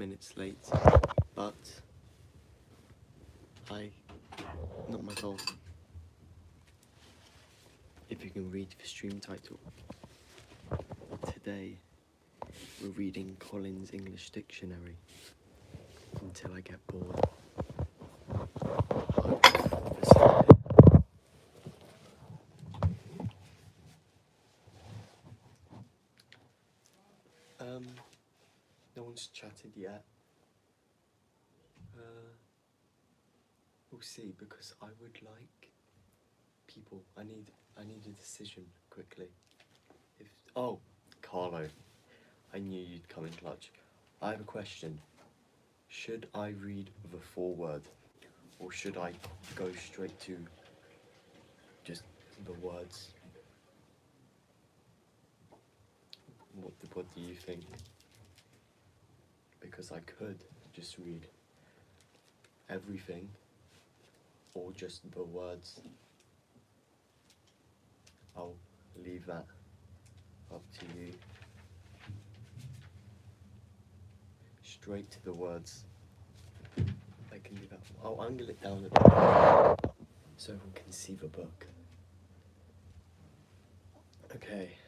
minutes late, but not my fault. If you can read the stream title, today we're reading Collins English Dictionary until I get bored. No one's chatted yet. We'll see, because I would like people. I need a decision quickly. Carlo, I knew you'd come in clutch. I have a question. Should I read the foreword, or should I go straight to just the words? What do you think? Because I could just read everything, or just the words. I'll leave that up to you. Straight to the words. I can do that. I'll angle it down a bit so everyone can see the book. Okay.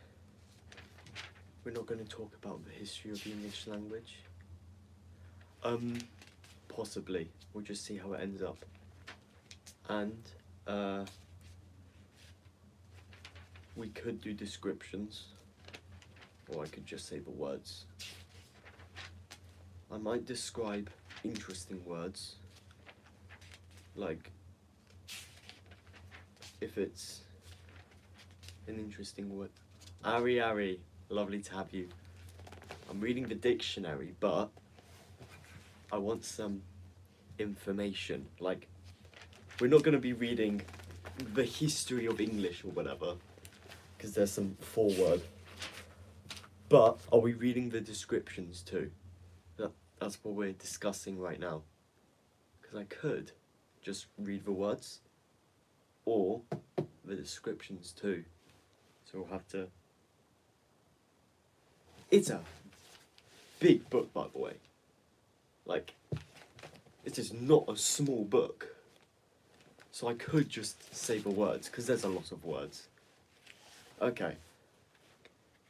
We're not going to talk about the history of the English language. Possibly. We'll just see how it ends up. And, we could do descriptions, or I could just say the words. I might describe interesting words, like if it's an interesting word. Ari, lovely to have you. I'm reading the dictionary, but I want some information. Like, we're not going to be reading the history of English or whatever, because there's some foreword. But are we reading the descriptions too? That's what we're discussing right now. Because I could just read the words, or the descriptions too. So we'll have to... It's a big book, by the way. Like, it is not a small book. So I could just say the words, because there's a lot of words. Okay.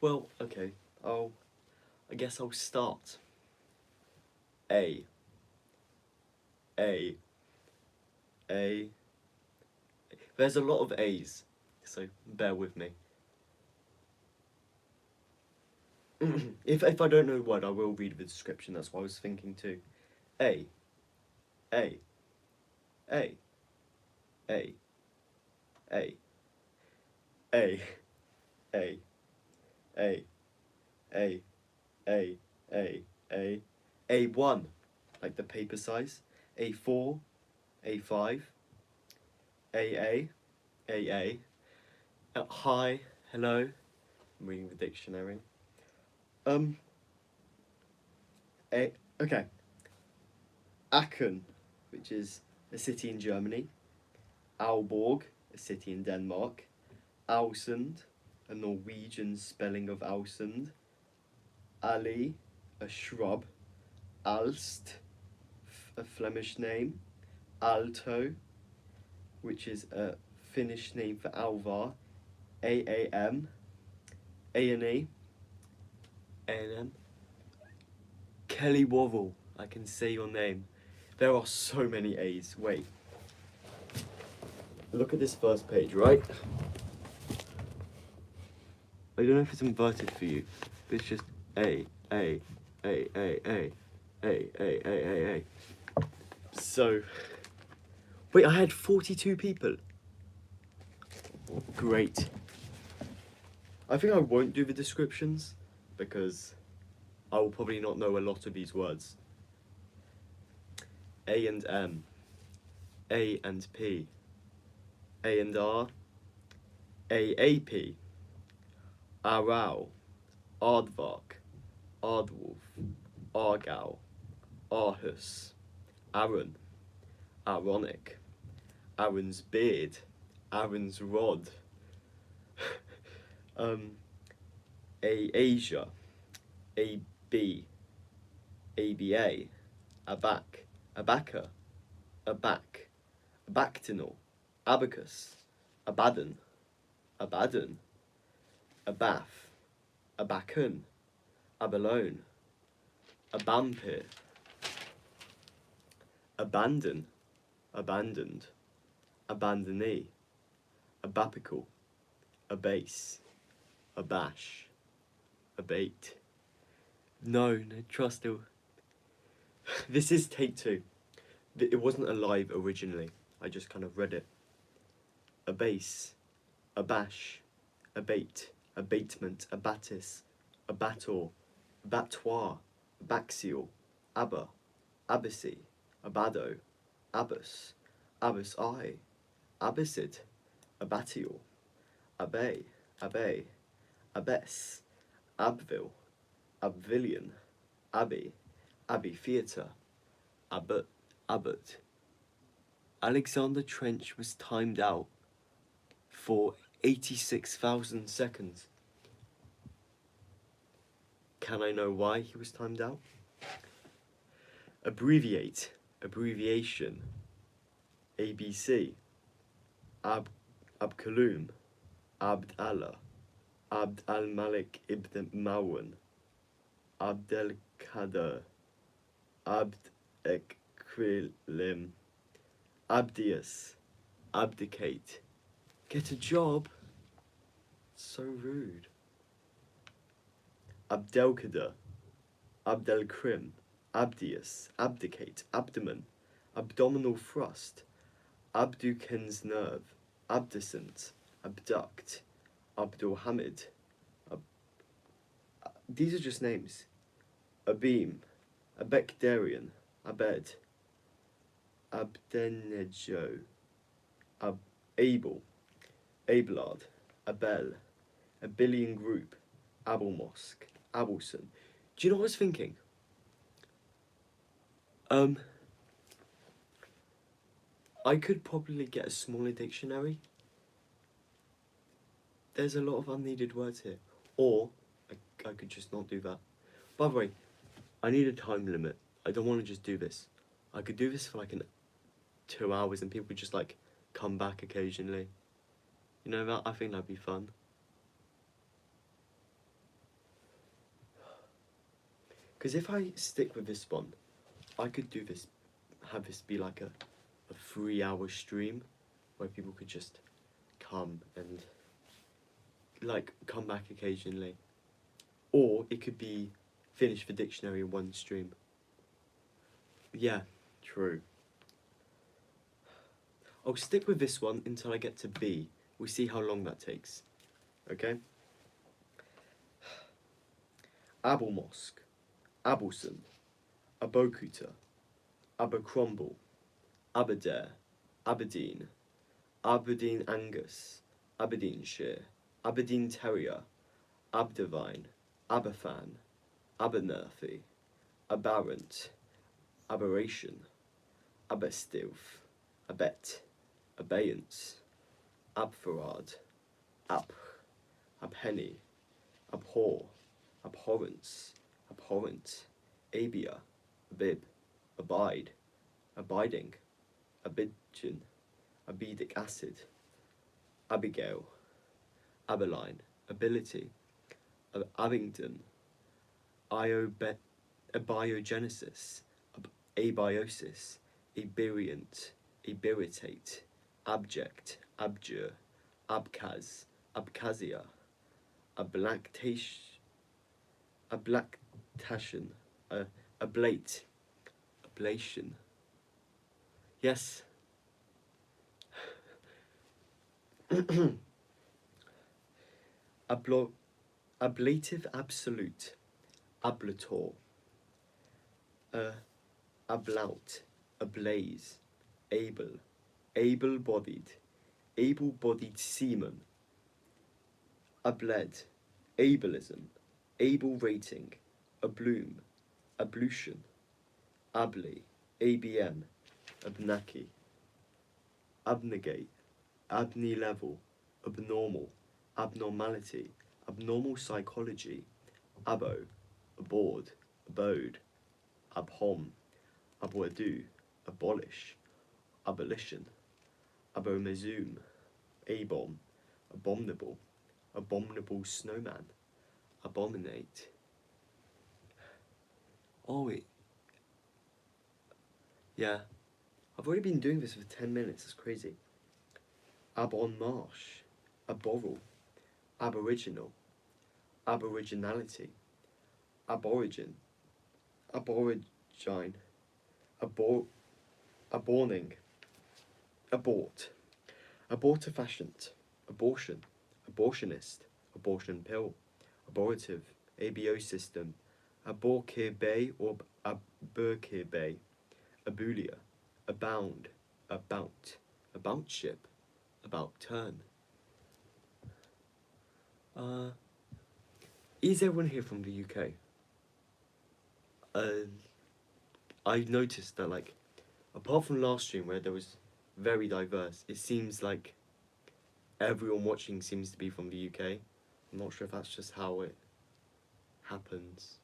Well, okay. I guess I'll start. A. There's a lot of A's, so bear with me. If I don't know the word, I will read the description. That's what I was thinking too. A. A1, like the paper size. A4, A5, AA. Hi, hello. I'm reading the dictionary. Okay. Aachen, which is a city in Germany. Aalborg, a city in Denmark. Aalsund, a Norwegian spelling of Aalsund. Ali, a shrub. Alst, a Flemish name. Alto, which is a Finnish name for Alvar. AAM, A&E, A&M. Kelly Wovell, I can say your name. There are so many A's. Wait. Look at this first page, right? I don't know if it's inverted for you, but it's just A. So, wait, I had 42 people. Great. I think I won't do the descriptions, because I will probably not know a lot of these words. A and M, A and P, A and R, AAP, Aral, Aardvark, Aardwolf, Argal, Aarhus, Aaron, Aaronic, Aaron's beard, Aaron's rod, Asia, AB, ABA, abac, abaca, abac, abactinal, abacus, abaddon, abaddon, abath, abacun, abalone, abampir, abandon, abandoned, abandonee, abapical, abase, abash, abate. No, trust it. This is take two. It wasn't alive originally. I just kind of read it. Abase, abash, abate, abatement, abatis, abator, abattoir, abaxial, abba, abacy, abado, abbas, abbas I, abbasid, abbatial, abbey, abbey, abbess, abville, abvillion, abbey, abbey theatre, abbot, abbot. Alexander Trench was timed out for 86,000 seconds. Can I know why he was timed out? Abbreviate, abbreviation, ABC, Abkaloum, Abd Allah, Abd al-Malik ibn Marwan, Abd al-Qadir, Abd Ekwilim, Abdius, abdicate. Get a job? So rude. Abdelkader, Abdelkrim, Abdius, abdicate, abdomen, abdominal thrust, abducens nerve, abducent, abduct, Abdulhamid. These are just names. Abim, Abekdarian, Abed, Abdenejo, Abel, Abelard, Abel, Abelian group, Abelmosque, Abelson. Do you know what I was thinking? I could probably get a smaller dictionary. There's a lot of unneeded words here. Or I could just not do that. By the way, I need a time limit. I don't want to just do this. I could do this for like 2 hours and people just like come back occasionally. You know that? I think that'd be fun. Because if I stick with this one, I could do this, have this be like a 3-hour stream where people could just come and like come back occasionally. Or it could be finish the dictionary in one stream. Yeah, true. I'll stick with this one until I get to B. We'll see how long that takes. Okay? Abelmosque, Abelson, Abokuta, Abercromble, Aberdare, Aberdeen, Aberdeen Angus, Aberdeenshire, Aberdeen Terrier, Abdervine, Aberfan, Abernethy, Aberrant, Aberration, Aberstilf, Abet, Abeyance, Abfarad, Abhenny, Abhor, Abhorrence, Abhorrent, Abia, Abib, Abide, Abiding, Abidjan, Abidic acid, Abigail, Abeline, Ability, Abingdon, abiogenesis, abiosis, aberrant, abiritate, abject, abjure, Abkhaz, Abkhazia, ablactation, ablate, ablation. Yes. Ablative absolute, ablator, ablaut, ablaze, able, able-bodied, able-bodied seaman, abled, ableism, able rating, abloom, ablution, ably, ABN, abnaki, abnegate, abney level, abnormal, abnormality, abnormal psychology, abo, aboard, abode, abhom, aboadu, abolish, abolition, abomazum, abom, abominable, abominable snowman, abominate. Oh wait, yeah, I've already been doing this for 10 minutes, it's crazy. Abon marsh, aboral, aboriginal, aboriginality, aborigin, aborigine, aborning, abort, abortifacient, abortion, abortionist, abortion pill, abortive, ABO system, aborkir bay or aburkir bay, abulia, abound, about ship, about turn. Is everyone here from the UK? I noticed that, like, apart from last stream where there was very diverse, it seems like everyone watching seems to be from the UK. I'm not sure if that's just how it happens.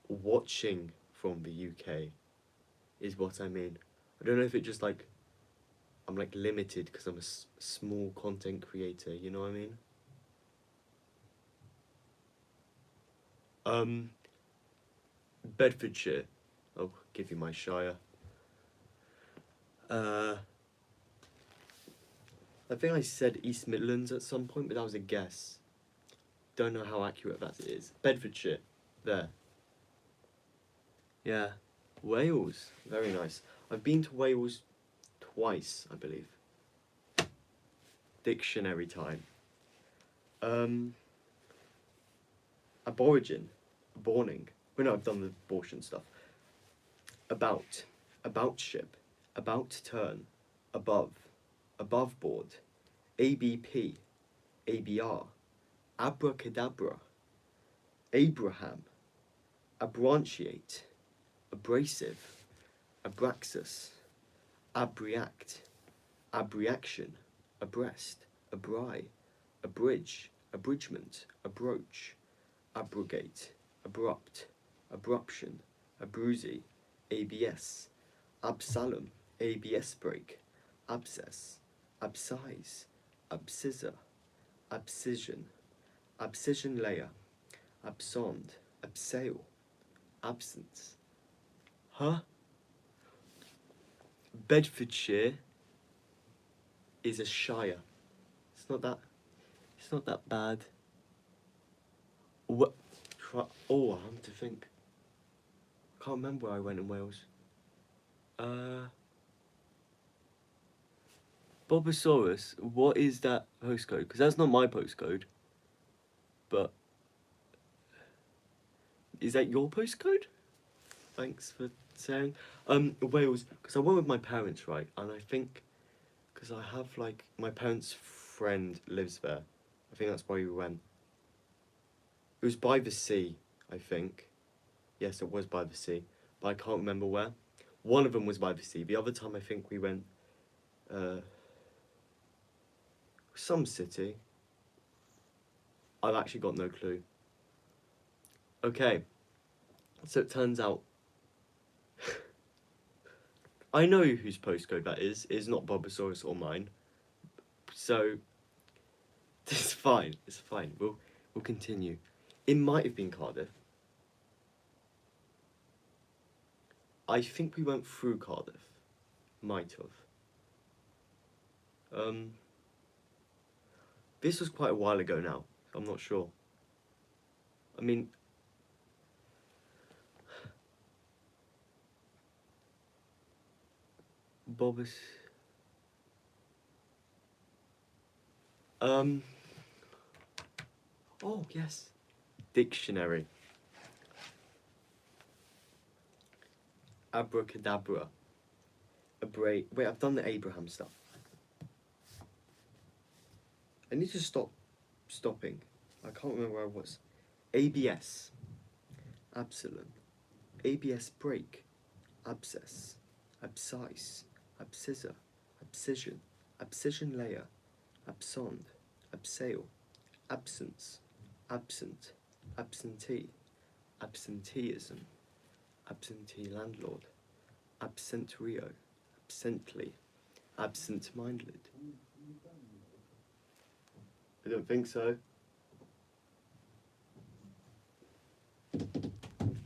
Watching from the UK is what I mean. I don't know if it just like I'm like limited because I'm a small content creator, you know what I mean? Bedfordshire. I'll give you my shire. I think I said East Midlands at some point, but that was a guess. Don't know how accurate that is. Bedfordshire. There. Yeah. Wales. Very nice. I've been to Wales twice, I believe. Dictionary time. Aborigin. Aborning. Well, no, I've done the abortion stuff. About. About ship. About turn. Above. Above board. ABP. ABR. Abracadabra. Abraham. Abranchiate. Abrasive. Abraxas. Abreact. Abreaction. Abreast. Abry. Abridge. Abridgment. Abroach. Abrogate. Abrupt. Abruption. Abruzzi. ABS. Absalom. ABS break. Abscess. Abscise. Abscissor. Abscission. Abscission layer. Absond. Abseil. Absence. Huh? Bedfordshire is a shire. It's not that bad. What? Oh, I have to think. I can't remember where I went in Wales. Bobosaurus, what is that postcode? Because that's not my postcode. But is that your postcode? Thanks for saying. Wales, because I went with my parents, right? And I think, because I have, like, my parents' friend lives there. I think that's why we went. It was by the sea, I think. Yes, it was by the sea. But I can't remember where. One of them was by the sea. The other time I think we went, some city. I've actually got no clue. Okay. So it turns out I know whose postcode that is. It's not Bobosaurus or mine. So it's fine. It's fine. We'll continue. It might have been Cardiff. I think we went through Cardiff. Might have. This was quite a while ago now. So I'm not sure. I mean, Bobus. Oh yes, dictionary. Abracadabra. Wait, I've done the Abraham stuff. I need to stopping. I can't remember where I was. ABS. Absalom. ABS break. Abscess. Abscise. Abscissor. Abscission. Abscission layer. Absond. Abseil. Absence. Absent. Absentee. absenteeism, absentee landlord, absent Rio, absently, absent-minded. I don't think so.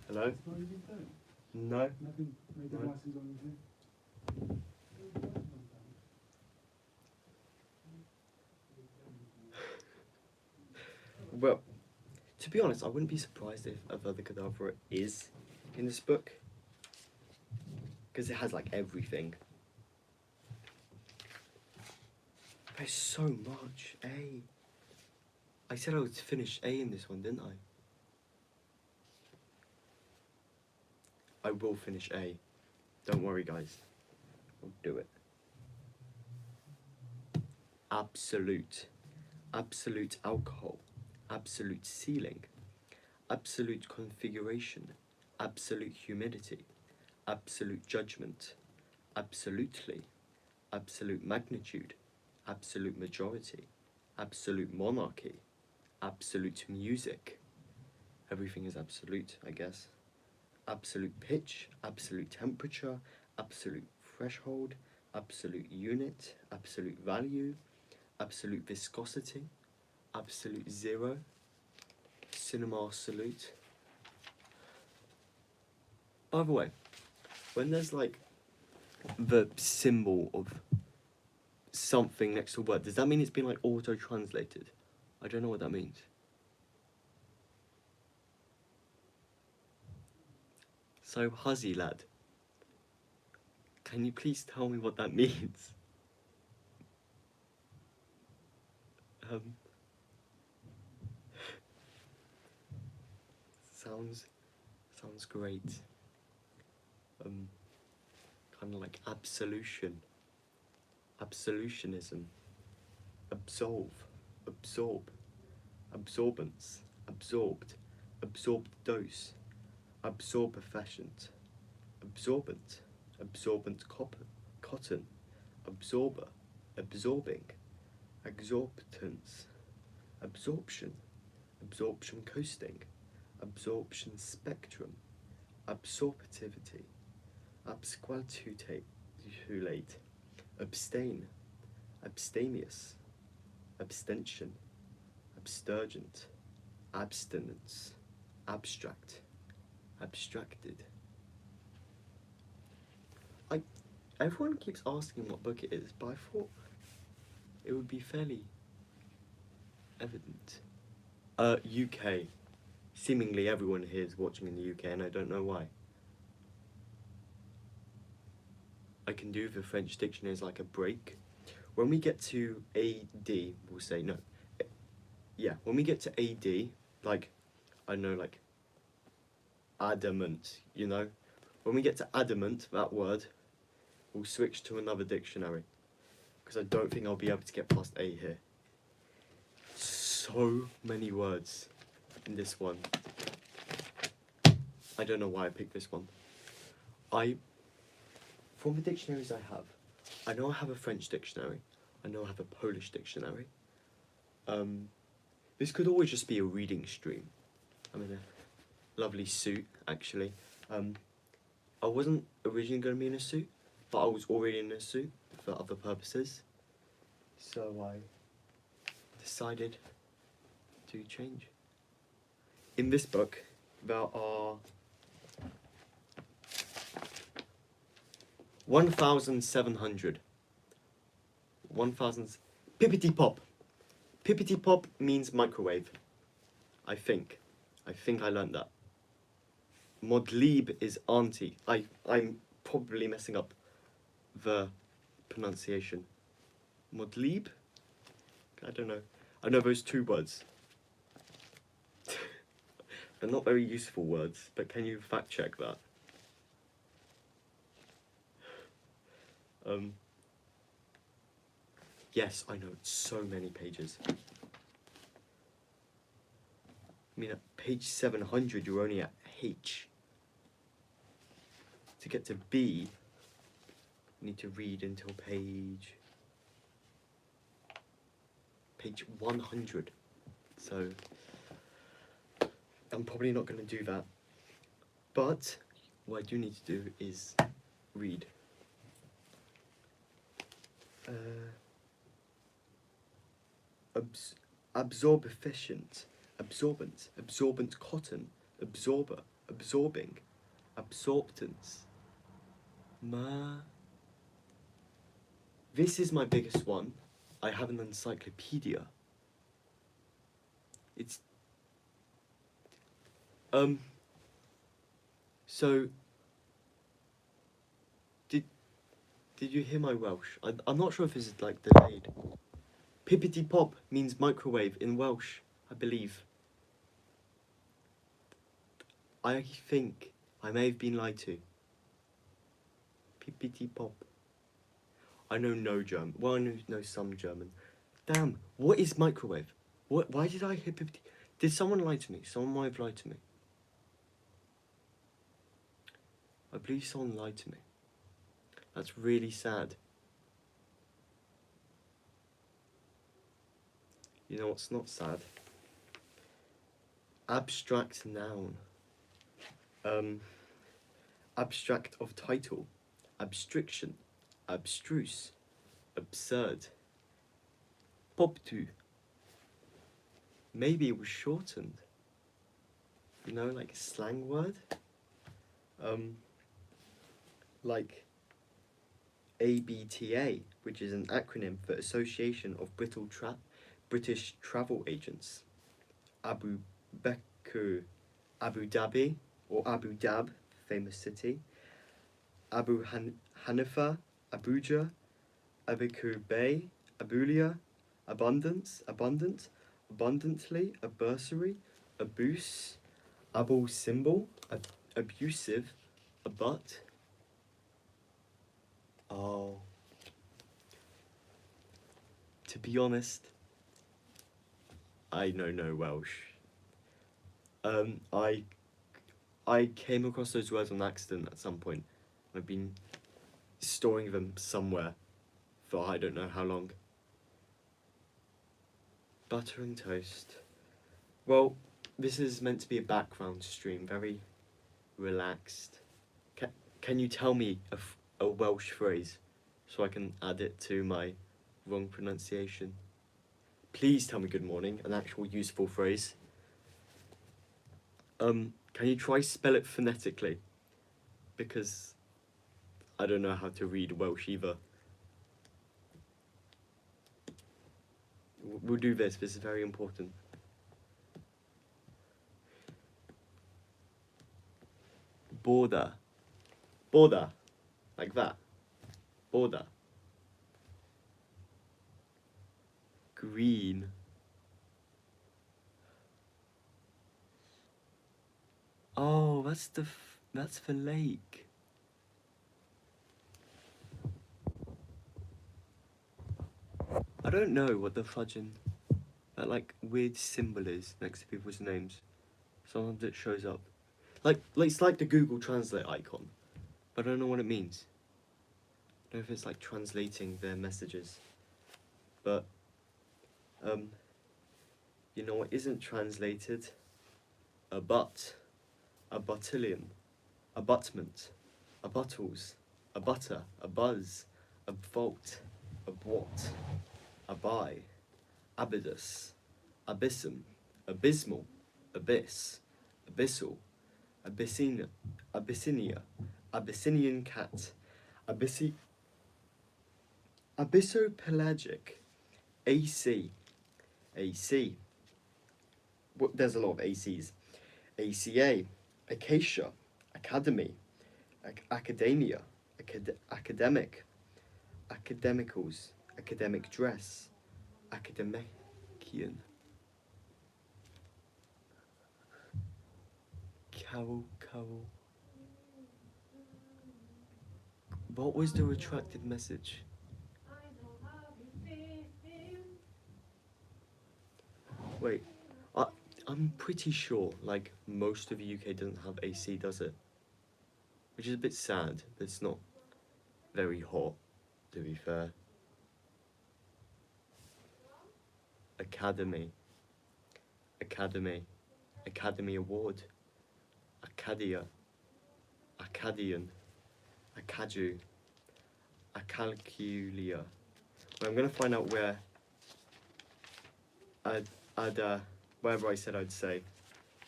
Hello? It's not even done. No? Nothing made the No. license on anything. Well, to be honest, I wouldn't be surprised if Avada Kedavra is in this book. Because it has like everything. There's so much. A. I said I would finish A in this one, didn't I? I will finish A. Don't worry, guys. I'll do it. Absolute. Absolute alcohol. Absolute ceiling. Absolute configuration. Absolute humidity. Absolute judgment. Absolutely. Absolute magnitude. Absolute majority. Absolute monarchy. Absolute music. Everything is absolute, I guess. Absolute pitch, absolute temperature, absolute threshold, absolute unit, absolute value, absolute viscosity, absolute zero, cinema salute. By the way, when there's like the symbol of something next to a word, does that mean it's been like auto-translated? I don't know what that means. So, Huzzy lad, can you please tell me what that means? Sounds great. Kind of like absolution, absolutionism, absolve, absorb, absorbance, absorbed, absorbed dose, absorbefacient, absorbent, absorbent cotton, absorber, absorbing, exorbitance, absorption, absorption coasting, absorption spectrum, absorptivity, absquatulate, abstain, abstemious, abstention, abstergent, abstinence, abstract, abstracted. Everyone keeps asking what book it is, but I thought it would be fairly evident. UK. Seemingly everyone here is watching in the UK and I don't know why. I can do the French dictionary as like a break. When we get to AD, we'll say no. Yeah, when we get to AD, like, I know, like, adamant, you know? When we get to adamant, that word, we'll switch to another dictionary. Because I don't think I'll be able to get past A here. So many words in this one. I don't know why I picked this one. From the dictionaries I have, I know I have a French dictionary. I know I have a Polish dictionary. This could always just be a reading stream. I'm in a lovely suit, actually. I wasn't originally going to be in a suit, but I was already in a suit for other purposes. So I decided to change. In this book, there are 1,700. 1,000. Pippity pop. Pippity pop means microwave. I think I learned that. Modlib is auntie. I'm probably messing up the pronunciation. Modlib? I don't know. I know those two words. They're not very useful words, but can you fact check that? Yes, I know, it's so many pages. I mean, at page 700, you're only at H. To get to B, you need to read until page 100. So, I'm probably not going to do that But what I do need to do is read. Absorb efficient, absorbent cotton, absorber, absorbing, absorptance. This is my biggest one. I have an encyclopedia. It's so did you hear my Welsh? I'm not sure if this is like delayed. Pippity pop means microwave in Welsh, I believe. I think I may have been lied to. Pippity pop. I know no German. Well, I know some German. Damn, what is microwave? Why did I hear pippity? Did someone lie to me? Someone might have lied to me. I believe someone lied to me. That's really sad. You know what's not sad? Abstract noun. Abstract of title. Abstriction. Abstruse. Absurd. Poptu. Maybe it was shortened. You know, like a slang word? Like ABTA, which is an acronym for Association of British Travel Agents. Abu Dhabi, or Abu Dhab, famous city. Abu Hanifa, Abuja, Abikur Bay, Abulia, abundance, abundant, abundantly, a bursary, abuse, Abu symbol, abusive, a butt. Oh. To be honest, I know no Welsh. I came across those words on accident at some point. I've been storing them somewhere for I don't know how long. Butter and toast. Well, this is meant to be a background stream, very relaxed. Can you tell me a Welsh phrase so I can add it to my wrong pronunciation? Please tell me good morning, an actual useful phrase. Can you try spell it phonetically? Because I don't know how to read Welsh either. We'll do this is very important. Border. Border. Like that. Border. Green. Oh, that's the lake. I don't know what the fudging, that like weird symbol is next to people's names. Sometimes it shows up. It's like the Google Translate icon, but I don't know what it means. I don't know if it's like translating their messages. But, you know what isn't translated? A butt, a botillion, abutment, a bottles, a butter, a buzz, a vault, a bwat, a buy, abydus, abyssum, abysmal, abyss, abyssal, Abyssinia, Abyssinian cat, Abyssopelagic, AC, there's a lot of ACs. ACA, Acacia, Academy, Academia, Academic, Academicals, Academic dress, Academician. Carol. What was the retracted message? Wait, I'm pretty sure like most of the UK doesn't have AC, does it? Which is a bit sad. It's not very hot, to be fair. Academy Award, Acadia, Acadian, Acadu, Acalculia. Well, I'm gonna find out where wherever I said I'd say.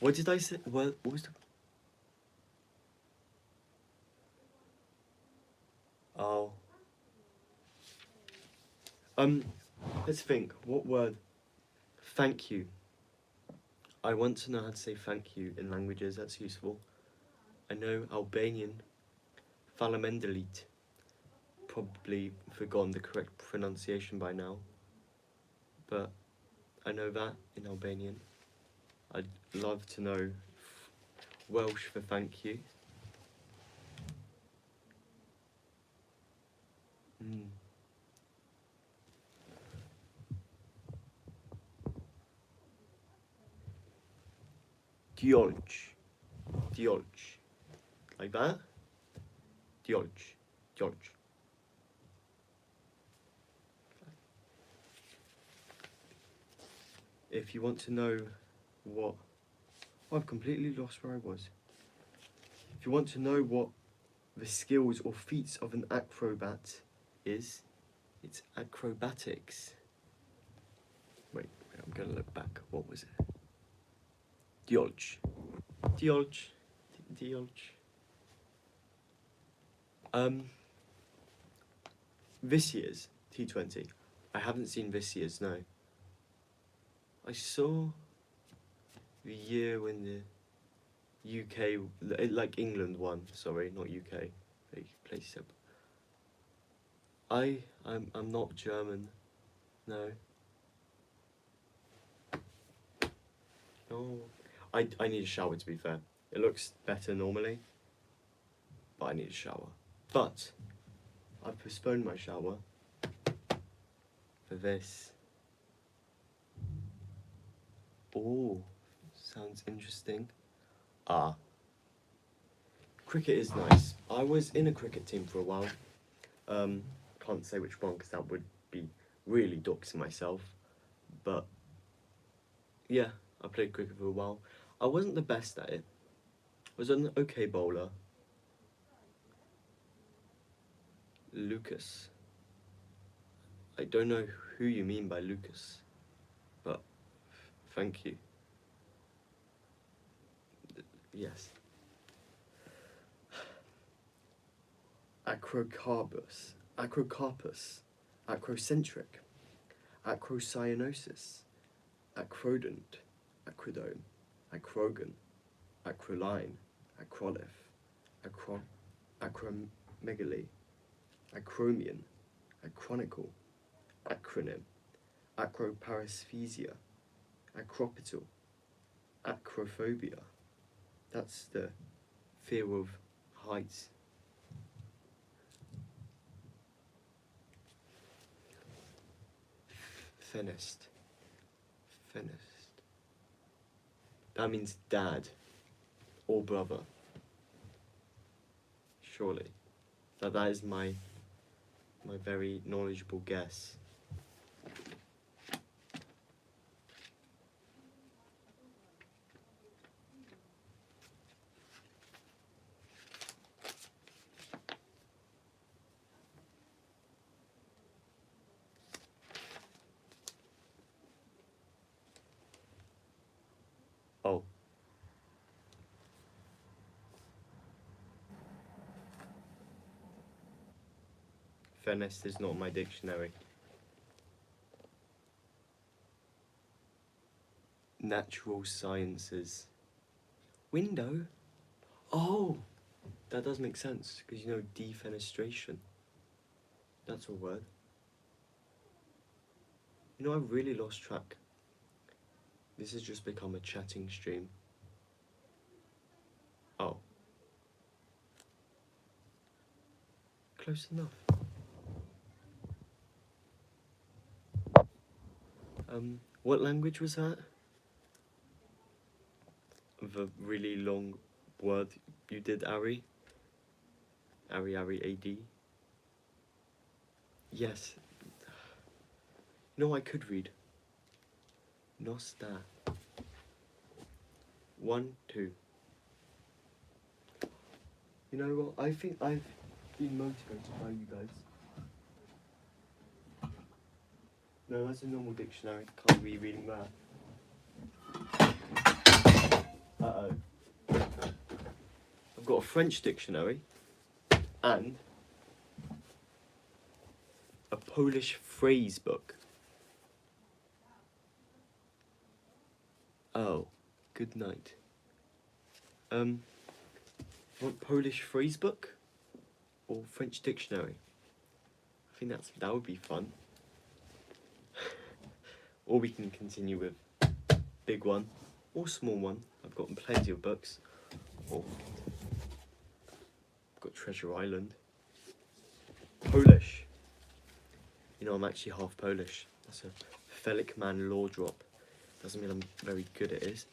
What did I say? What was the? Oh. Let's think. What word? Thank you. I want to know how to say thank you in languages. That's useful. I know Albanian. Faleminderit. Probably forgotten the correct pronunciation by now. But I know that in Albanian. I'd love to know Welsh for thank you. Diolch. Diolch. Like that? Diolch. Diolch. If you want to know what... Oh, I've completely lost where I was. If you want to know what the skills or feats of an acrobat is, it's acrobatics. Wait, I'm going to look back. What was it? Diolch. Diolch. Diolch. This year's T20. I haven't seen this year's, no. I saw the year when the UK, like England won, sorry, not UK. They placed up. I'm not German, no. No. I need a shower, to be fair. It looks better normally, but I need a shower. But I've postponed my shower for this. Oh, sounds interesting. Cricket is nice. I was in a cricket team for a while. Can't say which one because that would be really doxing myself. But yeah, I played cricket for a while. I wasn't the best at it. I was an okay bowler. Lucas. I don't know who you mean by Lucas, but thank you. Yes. Acrocarpus, acrocarpus, acrocentric, acrocyanosis, acrodont, acrodome, acrogan, acroline, acrolith, acromegaly, acromion, acronical, acronym, acroparasthesia, acropital, acrophobia. That's the fear of heights. Fenest. Fenest. That means dad or brother. Surely. That is my very knowledgeable guess. Oh. Fenest is not my dictionary. Natural sciences. Window? Oh! That does make sense, because you know defenestration. That's a word. You know, I've really lost track. This has just become a chatting stream. Oh. Close enough. What language was that? The really long word you did, Ari? Ari, AD? Yes. No, I could read. Nosta. 1, 2. You know what? I think I've been motivated by you guys. No, that's a normal dictionary. Can't be reading that. Uh-oh. I've got a French dictionary and a Polish phrase book. Oh, good night. Want Polish phrase book or French dictionary? I think that would be fun. Or we can continue with big one or small one. I've got plenty of books. Or I've got Treasure Island. Polish. You know, I'm actually half Polish. That's a Felik Man law drop. Doesn't mean I'm very good at it.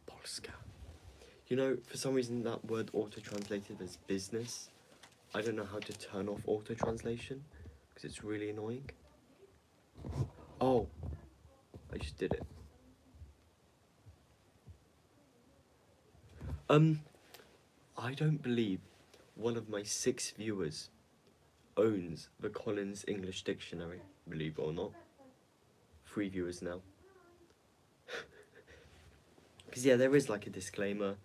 Polska. You know, for some reason that word auto-translated as business. I don't know how to turn off auto-translation because it's really annoying. Oh, I just did it. I don't believe one of my 6 viewers owns the Collins English Dictionary, believe it or not. 3 viewers now. Because yeah, there is like a disclaimer.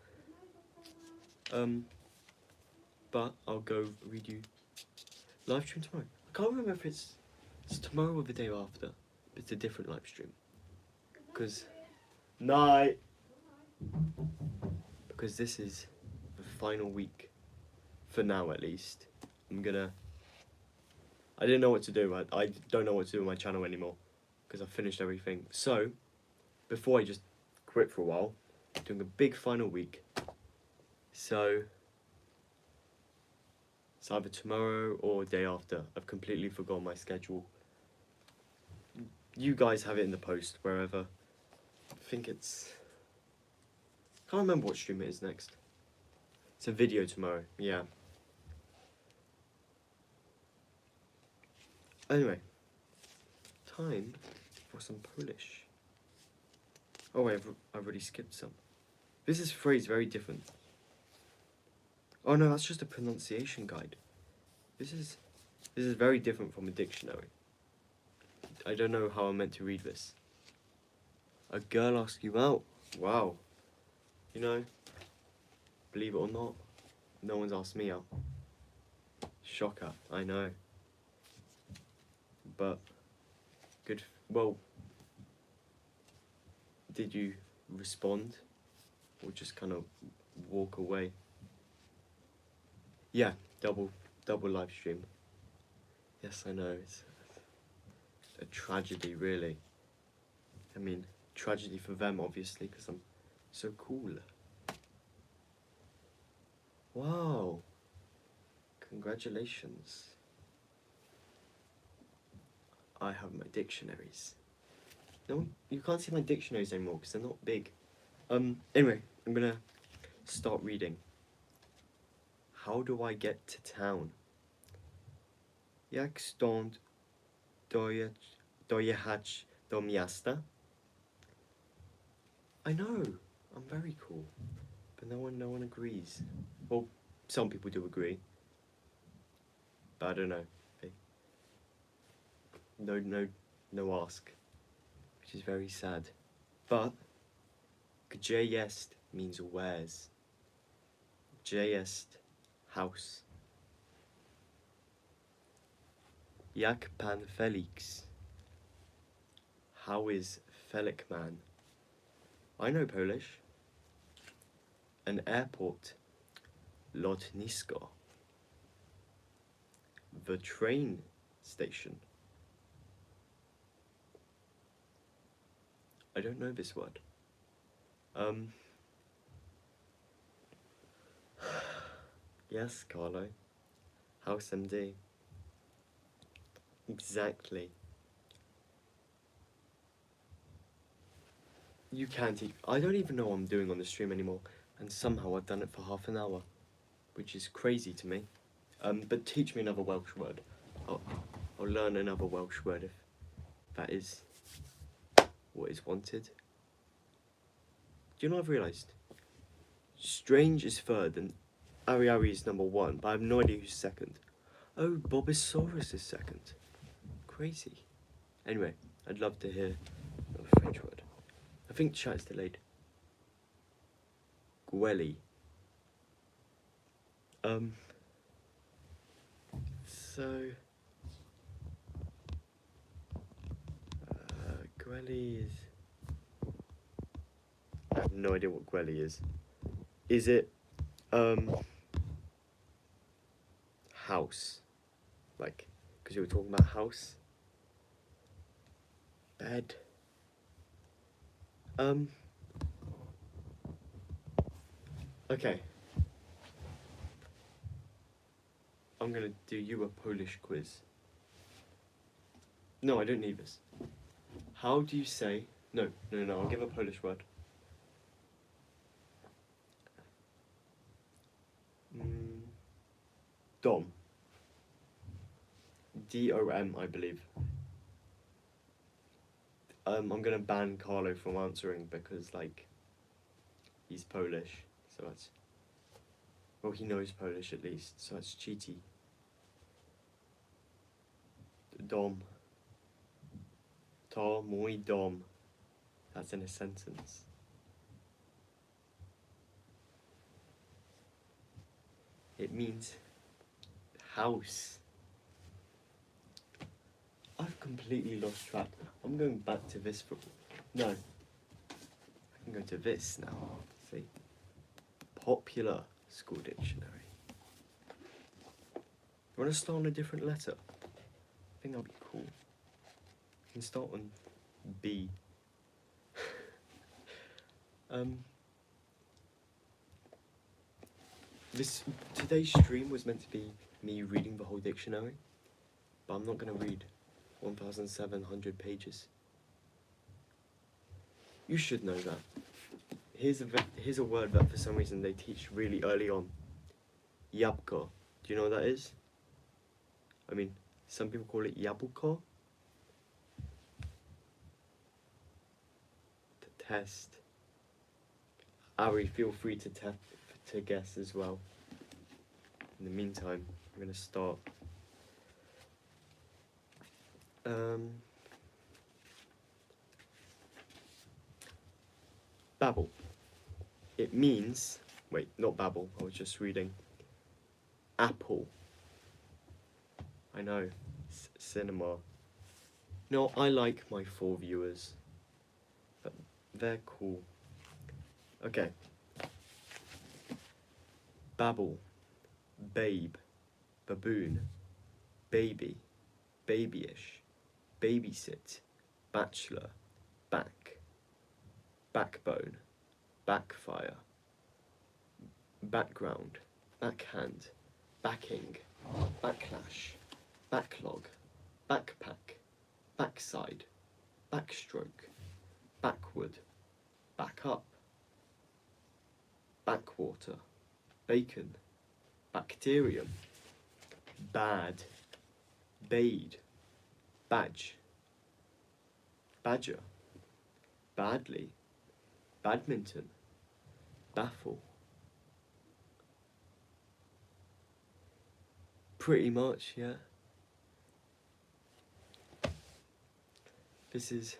But I'll go read you live stream tomorrow. I can't remember if it's tomorrow or the day after. It's a different live stream. Because night. Because this is the final week, for now at least. I didn't know what to do. I don't know what to do with my channel anymore because I've finished everything. So before I just quit for a while, I'm doing a big final week. So it's either tomorrow or day after. I've completely forgotten my schedule. You guys have it in the post wherever. I think it's... Can't remember what stream it is next. It's a video tomorrow, yeah. Anyway, time for some Polish. Oh wait, I've already skipped some. This is phrase very different. Oh no, that's just a pronunciation guide. This is very different from a dictionary. I don't know how I'm meant to read this. A girl asks you out. Wow. You know, believe it or not, no one's asked me out. Shocker, I know. But, good, well, did you respond? Or just kind of walk away? Yeah, double live stream. Yes, I know, it's a tragedy, really. I mean, tragedy for them, obviously, because I'm so cool. Wow. Congratulations. I have my dictionaries. No, you can't see my dictionaries anymore because they're not big. Anyway, I'm gonna start reading. How do I get to town? Jak stąd dojechać do miasta? I know, I'm very cool, but no one agrees. Well, some people do agree, but I don't know. No ask, which is very sad. But gdzie jest means where's. Gdzie jest house. Jak pan Felix? How is Felik man? I know Polish. An airport. Lotnisko. The train station. I don't know this word. Yes, Carlo. House MD. Exactly. You can teach. I don't even know what I'm doing on the stream anymore, and somehow I've done it for half an hour, which is crazy to me. But teach me another Welsh word. I'll learn another Welsh word if that is what is wanted. you know I've realised? Strange is third and Ari Ari is number 1, but I have no idea who's second. Oh, Bobosaurus is second. Crazy. Anyway, I'd love to hear a French word. I think chat's delayed. Gwelly. So Gwelly is. I have no idea what Gwelly is. Is it house? Like, because you were talking about house. Bed. Okay. I'm gonna do you a Polish quiz. No, I don't need this. How do you say... No, I'll give a Polish word. Dom. D-O-M, I believe. I'm gonna ban Carlo from answering because, like, he's Polish, so that's... Well, he knows Polish at least, so that's cheaty. Dom. To mój dom. That's in a sentence. It means house. I've completely lost track. I'm going back to this for... No. I can go to this now. See? Popular school dictionary. You want to start on a different letter? I think that'll be cool. You can start on B. Today's stream was meant to be me reading the whole dictionary, but I'm not going to read 1,700 pages. You should know that. Here's a word that for some reason they teach really early on. Jabłko. Do you know what that is? I mean, some people call it jabłko. To test. Ari, feel free to guess as well. In the meantime, I'm going to start. Babble. It means... Wait, not babble. I was just reading. Apple. I know. Cinema. No, I like my 4 viewers. But they're cool. Okay. Babble. Babe. Baboon. Baby. Babyish. Babysit. Bachelor. Back. Backbone. Backfire. Background. Backhand. Backing. Backlash. Backlog. Backpack. Backside. Backstroke. Backward. Back up. Backwater. Bacon. Bacterium. Bad. Bade. Badge. Badger. Badly. Badminton. Baffle. Pretty much, yeah. This is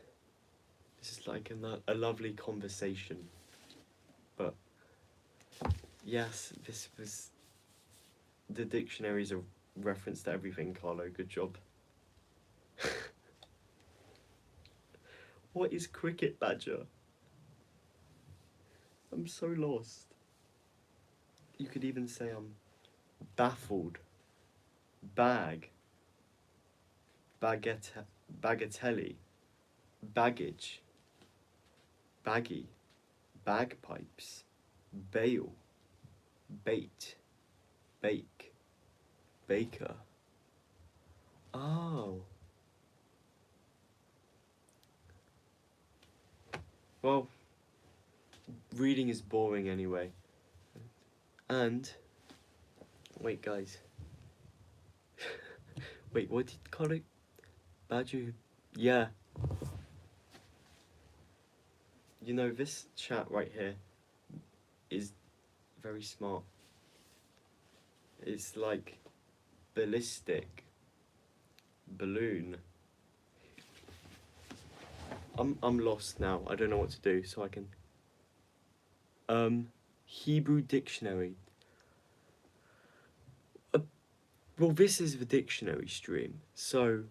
like a lovely conversation, but yes, this was... The dictionary's a reference to everything, Carlo, good job. What is cricket badger? I'm so lost. You could even say I'm baffled. Bag. Bagatelle. Baggage. Baggy. Bagpipes. Bail. Bait. Bake. Baker. Oh. Well, reading is boring anyway. And, wait guys. Wait, what did you call it? Badger? Yeah. you know, this chat right here is very smart. It's like ballistic balloon. I'm lost now. I don't know what to do, so I can. Hebrew dictionary. Well, this is the dictionary stream, so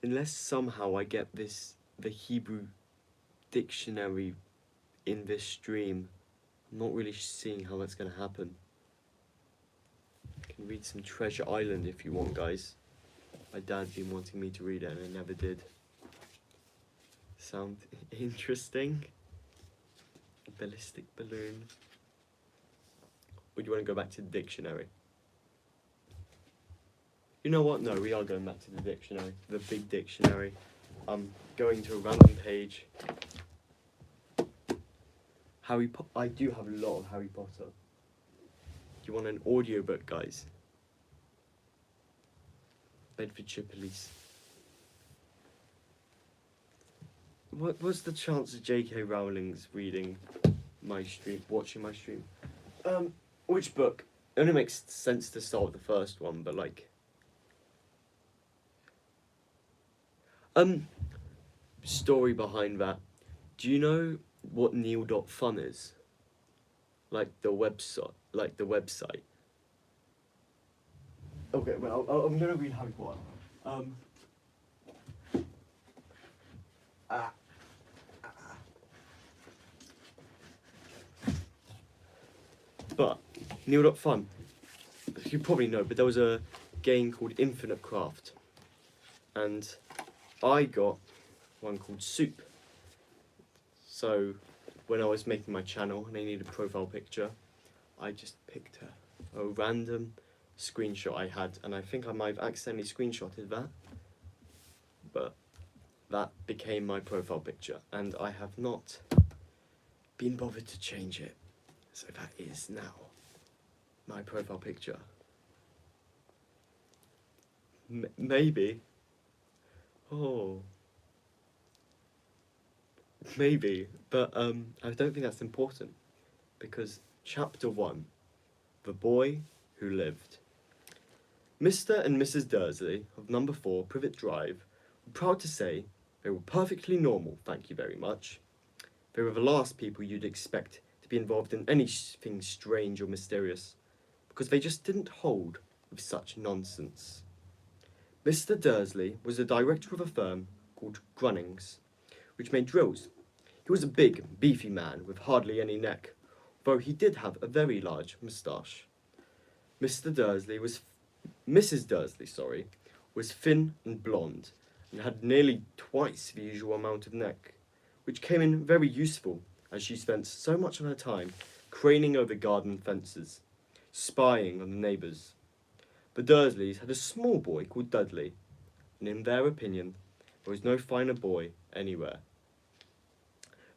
unless somehow I get the Hebrew dictionary in this stream, I'm not really seeing how that's gonna happen. I can read some Treasure Island if you want, guys. My dad's been wanting me to read it and I never did. Sound interesting? Ballistic balloon. Or do you want to go back to the dictionary? You know what? No, we are going back to the dictionary. The big dictionary. I'm going to a random page. I do have a lot of Harry Potter. Do you want an audiobook, guys? Bedfordshire Police. What's the chance of J.K. Rowling's reading my stream, watching my stream? Which book? It only makes sense to start with the first one, but like... story behind that. Do you know what Neil.fun is? Like the website, Okay, well, I'm gonna read Harry Potter. But Neil.fun, you probably know, but there was a game called Infinite Craft, and I got one called Soup. So when I was making my channel and I needed a profile picture, I just picked a random screenshot I had, and I think I might have accidentally screenshotted that, but that became my profile picture, and I have not been bothered to change it. So that is now my profile picture. Maybe. Oh. Maybe, but I don't think that's important, because chapter 1, The Boy Who Lived. Mr. and Mrs. Dursley of number 4 Privet Drive were proud to say they were perfectly normal, thank you very much. They were the last people you'd expect to be involved in anything strange or mysterious, because they just didn't hold with such nonsense. Mr. Dursley was the director of a firm called Grunnings, which made drills. He was a big, beefy man with hardly any neck, though he did have a very large moustache. Mrs. Dursley was thin and blonde, and had nearly twice the usual amount of neck, which came in very useful as she spent so much of her time craning over garden fences, spying on the neighbours. The Dursleys had a small boy called Dudley, and in their opinion, there was no finer boy anywhere.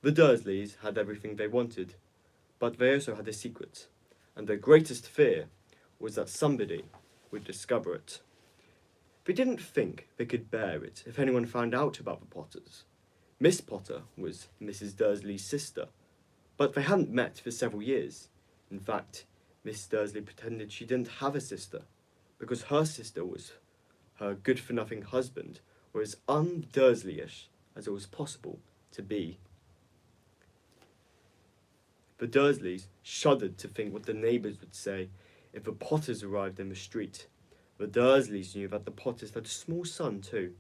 The Dursleys had everything they wanted, but they also had a secret, and their greatest fear was that somebody would discover it. They didn't think they could bear it if anyone found out about the Potters. Miss Potter was Mrs. Dursley's sister, but they hadn't met for several years. In fact, Miss Dursley pretended she didn't have a sister, because her sister was her good-for-nothing husband, were as un-Dursleyish as it was possible to be. The Dursleys shuddered to think what the neighbours would say if the Potters arrived in the street. The Dursleys knew that the Potters had a small son too,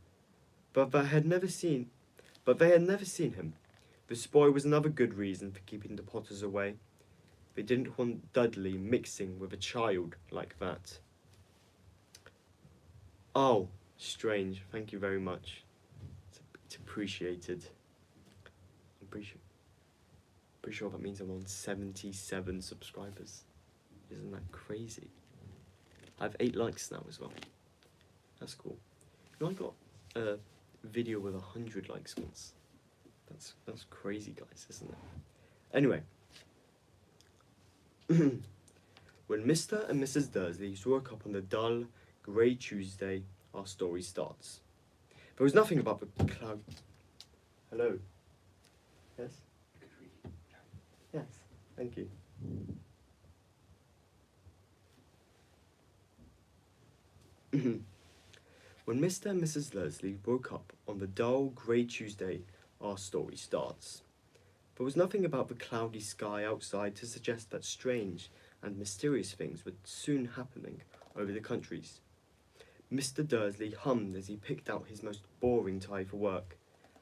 but they had never seen him. This boy was another good reason for keeping the Potters away. They didn't want Dudley mixing with a child like that. Oh, strange. Thank you very much. It's appreciated. I'm pretty sure that means I'm on 77 subscribers. Isn't that crazy? I have 8 likes now as well. That's cool. You know, I got a video with 100 likes once. That's crazy, guys, isn't it? Anyway. When Mr. and Mrs. Dursley woke up on the dull, grey Tuesday, our story starts. There was nothing about the cloud. Hello. Yes? Yes, thank you. When Mr. and Mrs. Leslie woke up on the dull, grey Tuesday, our story starts. There was nothing about the cloudy sky outside to suggest that strange and mysterious things were soon happening over the countries. Mr. Dursley hummed as he picked out his most boring tie for work,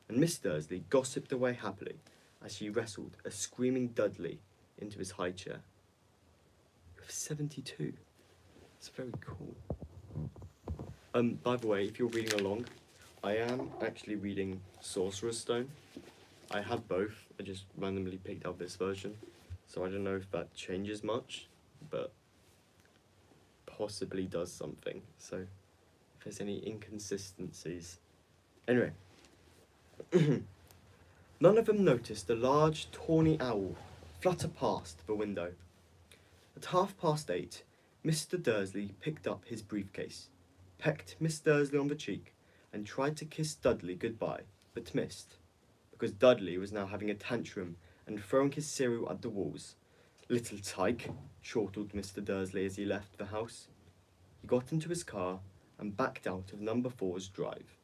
and Miss Dursley gossiped away happily as she wrestled a screaming Dudley into his high chair. You have 72. It's very cool. By the way, if you're reading along, I am actually reading Sorcerer's Stone. I have both. I just randomly picked out this version, so I don't know if that changes much, but possibly does something. So if there's any inconsistencies. Anyway, none of them noticed a large, tawny owl flutter past the window. At 8:30, Mr. Dursley picked up his briefcase, pecked Miss Dursley on the cheek, and tried to kiss Dudley goodbye, but missed, because Dudley was now having a tantrum and throwing his cereal at the walls. "Little tyke," chortled Mr. Dursley as he left the house. He got into his car and backed out of number 4's drive.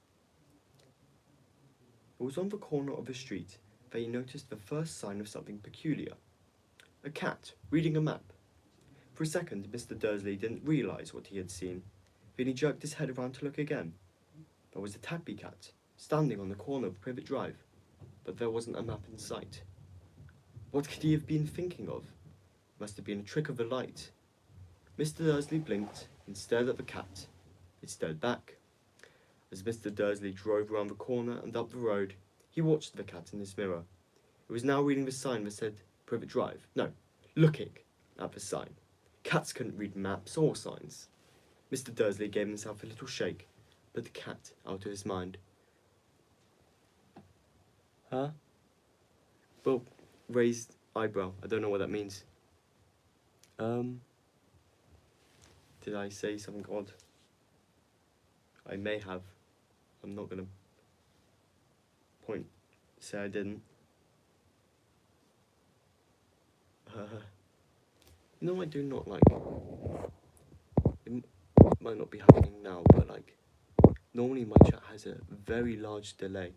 It was on the corner of the street that he noticed the first sign of something peculiar. A cat reading a map. For a second, Mr. Dursley didn't realise what he had seen. Then he jerked his head around to look again. There was a tabby cat, standing on the corner of Privet Drive, but there wasn't a map in sight. What could he have been thinking of? Must have been a trick of the light. Mr. Dursley blinked and stared at the cat. It stared back. As Mr. Dursley drove around the corner and up the road, he watched the cat in his mirror. It was now reading the sign that said Privet Drive. No, looking at the sign. Cats couldn't read maps or signs. Mr. Dursley gave himself a little shake, put the cat out of his mind. Huh? Well, raised eyebrow. I don't know what that means. Did I say something odd? I may have. I'm not gonna say I didn't. I do not like. It might not be happening now, but normally my chat has a very large delay.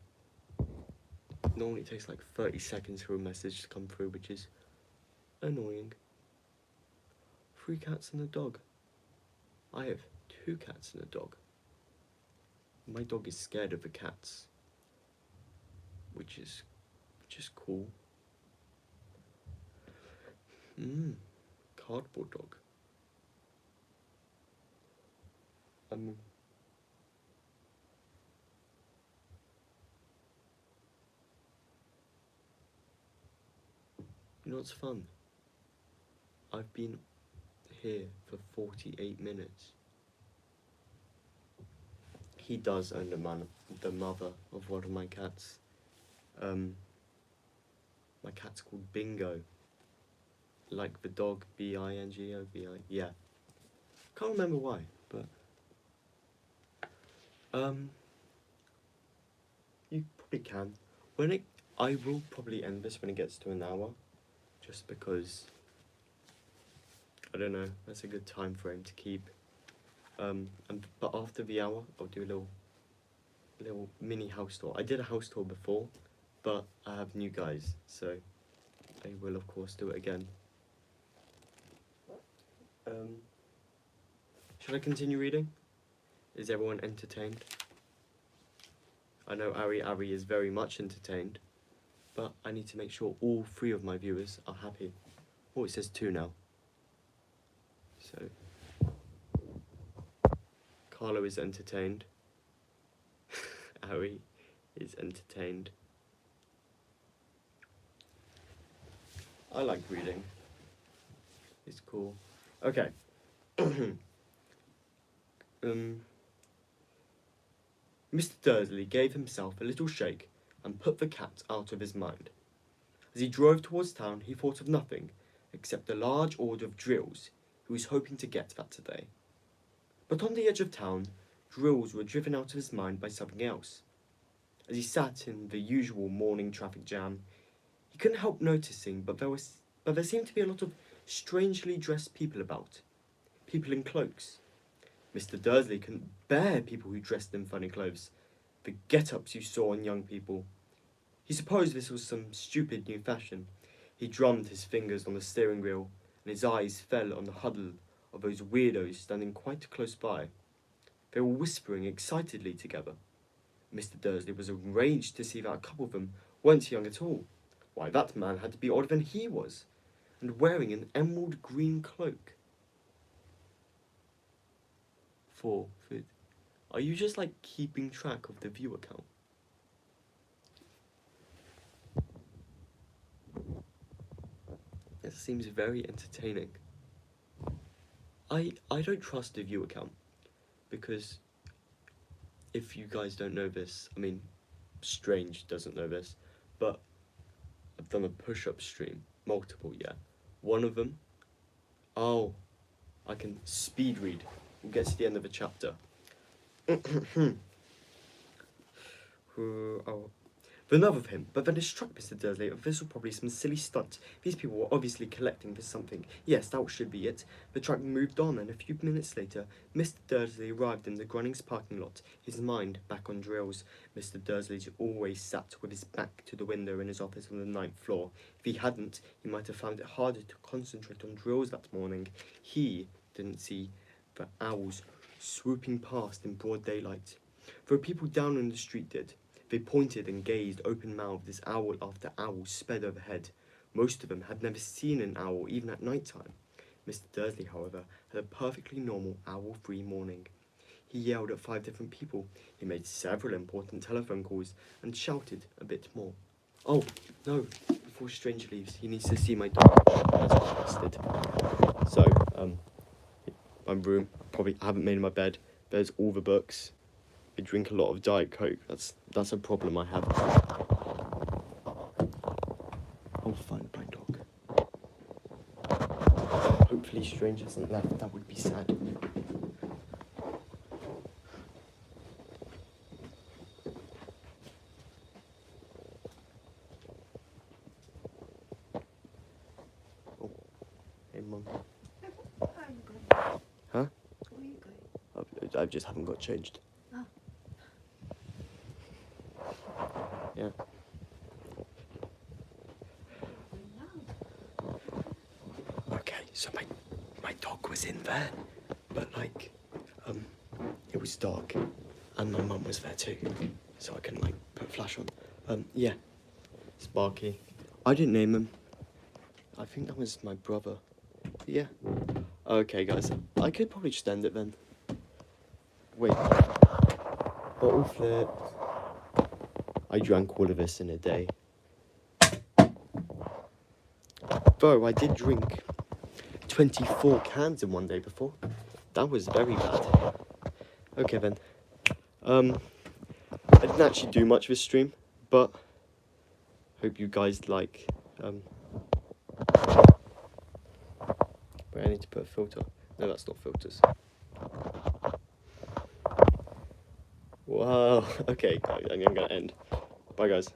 Normally it takes 30 seconds for a message to come through, which is annoying. 3 cats and a dog. I have 2 cats and a dog. My dog is scared of the cats, which is cool. Cardboard dog. You know what's fun? I've been here for 48 minutes. He does own the mother of one of my cats. My cat's called Bingo. Like the dog, B-I-N-G-O-V-I. Yeah. Can't remember why, but you probably can. I will probably end this when it gets to an hour, just because I don't know. That's a good time frame to keep. But after the hour, I'll do a little mini house tour. I did a house tour before, but I have new guys, so I will of course do it again. Should I continue reading? Is everyone entertained? I know Ari is very much entertained, but I need to make sure all 3 of my viewers are happy. Oh, it says 2 now. So, Carlo is entertained. Ari is entertained. I like reading. It's cool. Okay. Mr. Dursley gave himself a little shake and put the cat out of his mind. As he drove towards town, he thought of nothing except the large order of drills he was hoping to get that day. But on the edge of town, drills were driven out of his mind by something else. As he sat in the usual morning traffic jam, couldn't help noticing, but there seemed to be a lot of strangely dressed people about. People in cloaks. Mr. Dursley couldn't bear people who dressed in funny clothes. The get-ups you saw on young people. He supposed this was some stupid new fashion. He drummed his fingers on the steering wheel, and his eyes fell on the huddle of those weirdos standing quite close by. They were whispering excitedly together. Mr. Dursley was enraged to see that a couple of them weren't young at all. Why, that man had to be older than he was, and wearing an emerald green cloak. 4. Are you just like keeping track of the viewer count? It seems very entertaining. I don't trust the viewer count, because if you guys don't know this, I mean, Strange doesn't know this, but I've done a push-up stream, multiple, yeah. One of them, oh, I can speed read. We'll get to the end of the chapter. Another of him, but then it struck Mr. Dursley that this was probably some silly stunt. These people were obviously collecting for something. Yes, that should be it. The truck moved on, and a few minutes later, Mr. Dursley arrived in the Grunnings parking lot, his mind back on drills. Mr. Dursley always sat with his back to the window in his office on the 9th floor. If he hadn't, he might have found it harder to concentrate on drills that morning. He didn't see the owls swooping past in broad daylight, though people down on the street did. They pointed and gazed open-mouthed as owl after owl sped overhead. Most of them had never seen an owl, even at night time. Mr. Dursley, however, had a perfectly normal owl-free morning. He yelled at 5 different people. He made several important telephone calls and shouted a bit more. Oh, no, before Strange leaves, he needs to see my dog. That's bastard. So, my room, I haven't made my bed. There's all the books. I drink a lot of Diet Coke. That's a problem I have. I'll find my dog. Hopefully Strange hasn't left. That would be sad. Oh, hey Mum. Where are you going? Huh? Where are you going? I just haven't got changed. Oh. Yeah. Okay, so my dog was in there, but it was dark, and my mum was there too, so I couldn't put a flash on. Yeah, Sparky. I didn't name him. I think that was my brother. Yeah. Okay, guys, I could probably just end it then. Wait. Bottle flip. I drank all of this in a day. Though I did drink 24 cans in one day before. That was very bad. Okay then. I didn't actually do much this stream, but hope you guys like. Wait, I need to put a filter. No, that's not filters. Wow. Okay, I'm gonna end. Bye, guys.